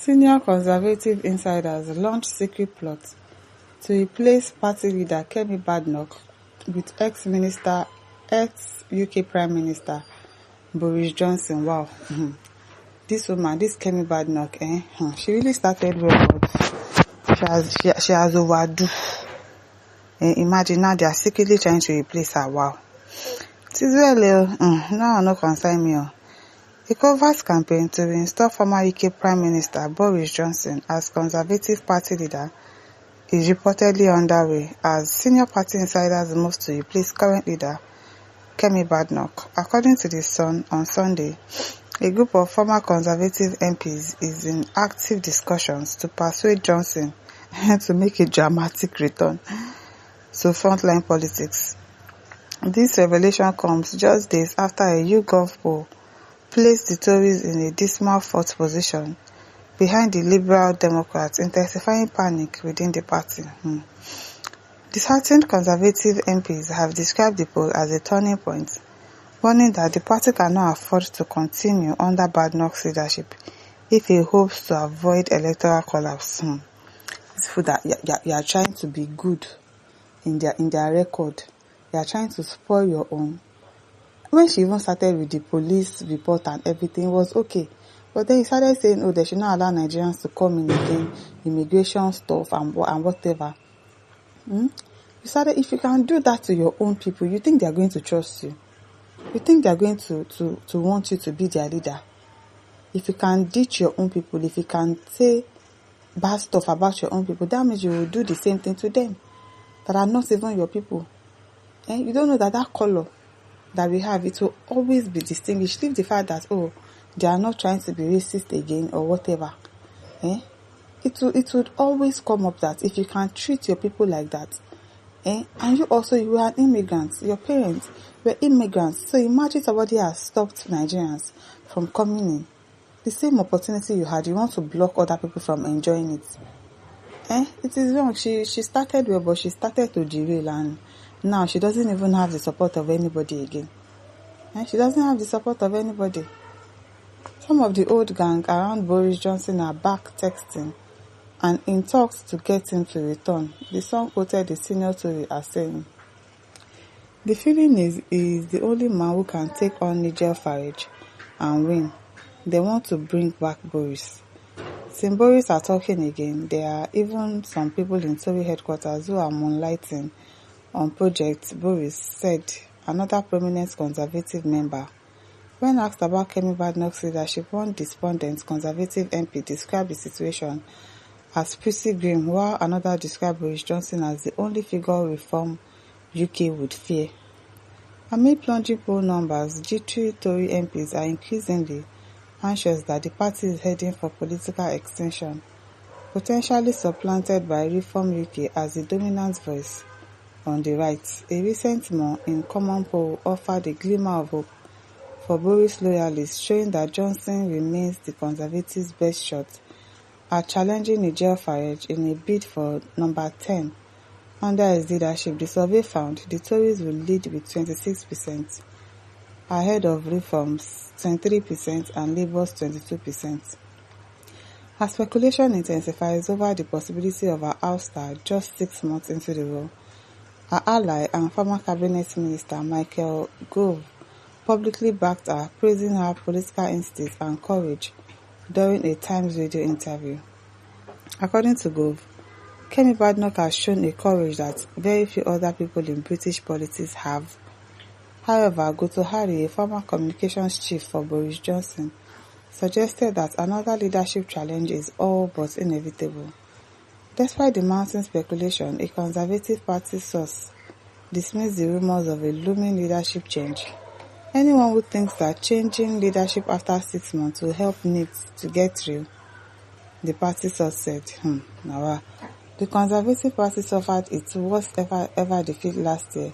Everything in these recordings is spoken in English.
Senior Conservative insiders launched secret plot to replace party leader Kemi Badenoch with ex-UK Prime Minister Boris Johnson. Wow. This woman, this Kemi Badenoch, she really started well, but she has overdue. Imagine now they are secretly trying to replace her. Wow. It is well, now no concern me. A covert campaign to reinstall former UK Prime Minister Boris Johnson as Conservative Party leader is reportedly underway as senior party insiders move to replace current leader Kemi Badenoch. According to The Sun, on Sunday, a group of former Conservative MPs is in active discussions to persuade Johnson to make a dramatic return to frontline politics. This revelation comes just days after a YouGov poll placed the Tories in a dismal fourth position behind the Liberal Democrats, intensifying panic within the party. Disheartened Conservative MPs have described the poll as a turning point, warning that the party cannot afford to continue under Badenoch's leadership if it hopes to avoid electoral collapse. It's for that you are trying to be good in their record. You are trying to spoil your own. When she even started with the police report and everything, it was okay. But then he started saying, they should not allow Nigerians to come in again, immigration stuff and whatever. You started, if you can do that to your own people, you think they are going to trust you? You think they are going to want you to be their leader? If you can ditch your own people, if you can say bad stuff about your own people, that means you will do the same thing to them that are not even your people. You don't know that color that we have, it will always be distinguished. Leave the fact that, they are not trying to be racist again or whatever. It would always come up that if you can treat your people like that, and you are an immigrant, your parents were immigrants, so imagine somebody has stopped Nigerians from coming in. The same opportunity you had, you want to block other people from enjoying it. It is wrong. She started well, but she started to derail, and now she doesn't even have the support of anybody again. She doesn't have the support of anybody. Some of the old gang around Boris Johnson are back texting and in talks to get him to return. The Sun quoted the senior Tory as saying, "The feeling is the only man who can take on Nigel Farage and win. They want to bring back Boris." Since Boris are talking again, there are even some people in Tory headquarters who are moonlighting on Project Boris, said another prominent Conservative member. When asked about Kemi Badenoch's leadership, one despondent Conservative MP described the situation as pretty grim, while another described Boris Johnson as the only figure reform UK would fear. Amid plunging poll numbers, G3 Tory MPs are increasingly anxious that the party is heading for political extinction, potentially supplanted by Reform UK as the dominant voice on the right. A recent More in Common poll offered a glimmer of hope for Boris loyalists, showing that Johnson remains the Conservatives' best shot at challenging Nigel Farage in a bid for number 10 under his leadership. The survey found the Tories will lead with 26%, ahead of Reform's 23% and Labour's 22%. As speculation intensifies over the possibility of her ouster just 6 months into the role, her ally and former cabinet minister Michael Gove publicly backed her, praising her political instincts and courage during a Times Radio interview. According to Gove, Kemi Badenoch has shown a courage that very few other people in British politics have. However, Goto Hari, a former communications chief for Boris Johnson, suggested that another leadership challenge is all but inevitable. Despite the mounting speculation, a Conservative Party source dismissed the rumors of a looming leadership change. Anyone who thinks that changing leadership after 6 months will help needs to get real, the party source said. The Conservative Party suffered its worst ever defeat last year,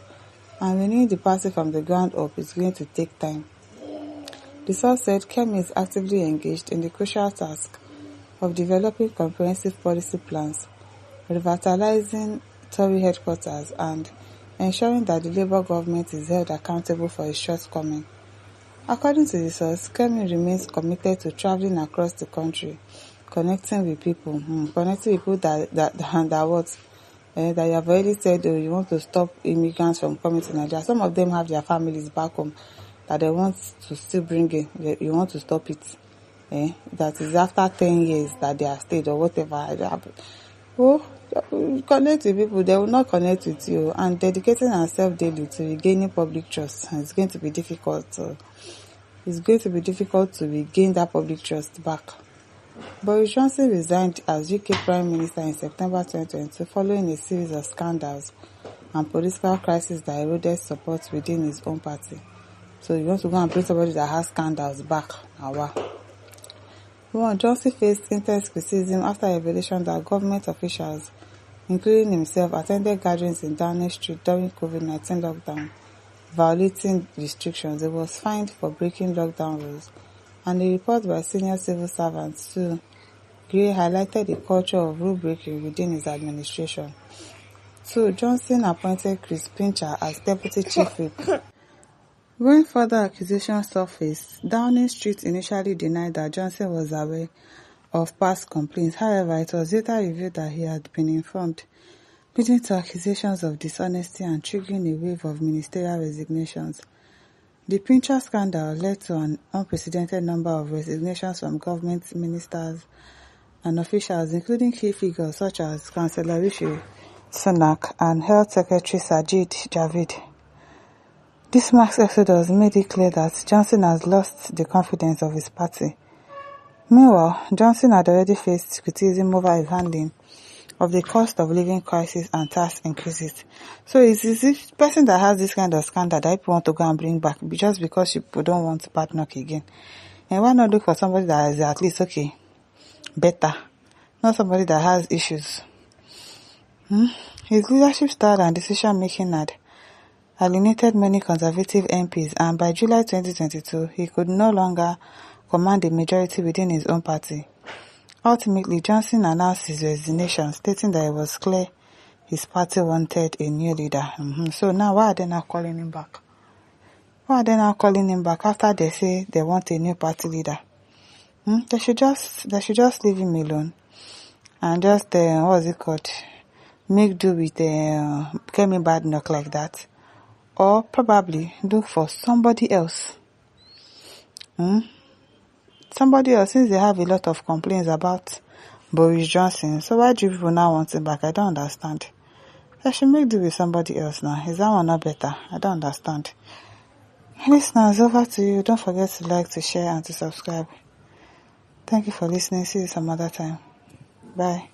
and renewing the party from the ground up is going to take time. The source said Kemi is actively engaged in the crucial task of developing comprehensive policy plans, revitalizing Tory headquarters, and ensuring that the Labour government is held accountable for its shortcomings. According to the source, Kemi remains committed to travelling across the country connecting with people, that what, that you have already said, oh, you want to stop immigrants from coming to Nigeria. Some of them have their families back home that they want to still bring in. You want to stop it. That is after 10 years that they are stayed or whatever. Oh, connect with people, they will not connect with you. And dedicating ourselves daily to regaining public trust, it's going to be difficult. It's going to be difficult to regain that public trust back. Boris Johnson resigned as UK Prime Minister in September 2022 following a series of scandals and political crises that eroded support within his own party. So you want to go and bring somebody that has scandals back? Wow. Johnson faced intense criticism after a revelation that government officials, including himself, attended gatherings in Downing Street during COVID-19 lockdown, violating restrictions. He was fined for breaking lockdown rules, and a report by senior civil servants too highlighted a culture of rule breaking within his administration. So Johnson appointed Chris Pincher as deputy chief whip. When further accusations surfaced, Downing Street initially denied that Johnson was aware of past complaints. However, it was later revealed that he had been informed, leading to accusations of dishonesty and triggering a wave of ministerial resignations. The Pincher scandal led to an unprecedented number of resignations from government ministers and officials, including key figures such as Chancellor Rishi Sunak and Health Secretary Sajid Javid. This mass exodus made it clear that Johnson has lost the confidence of his party. Meanwhile, Johnson had already faced criticism over his handling of the cost of living crisis and tax increases. So it's this person that has this kind of scandal that people want to go and bring back just because people don't want Badenoch again. And why not look for somebody that is at least better, not somebody that has issues. His leadership style and decision making had alienated many conservative MPs, and by July 2022, he could no longer command a majority within his own party. Ultimately, Johnson announced his resignation, stating that it was clear his party wanted a new leader. So now, why are they now calling him back? Why are they now calling him back after they say they want a new party leader? They should just leave him alone and just make do with Kemi Badenoch like that, or probably look for somebody else. Somebody else, since they have a lot of complaints about Boris Johnson. So why do people now want him back? I don't understand. They should make do with somebody else now. Is that one not better? I don't understand. Listeners, over to you. Don't forget to like, to share, and to subscribe. Thank you for listening. See you some other time. Bye.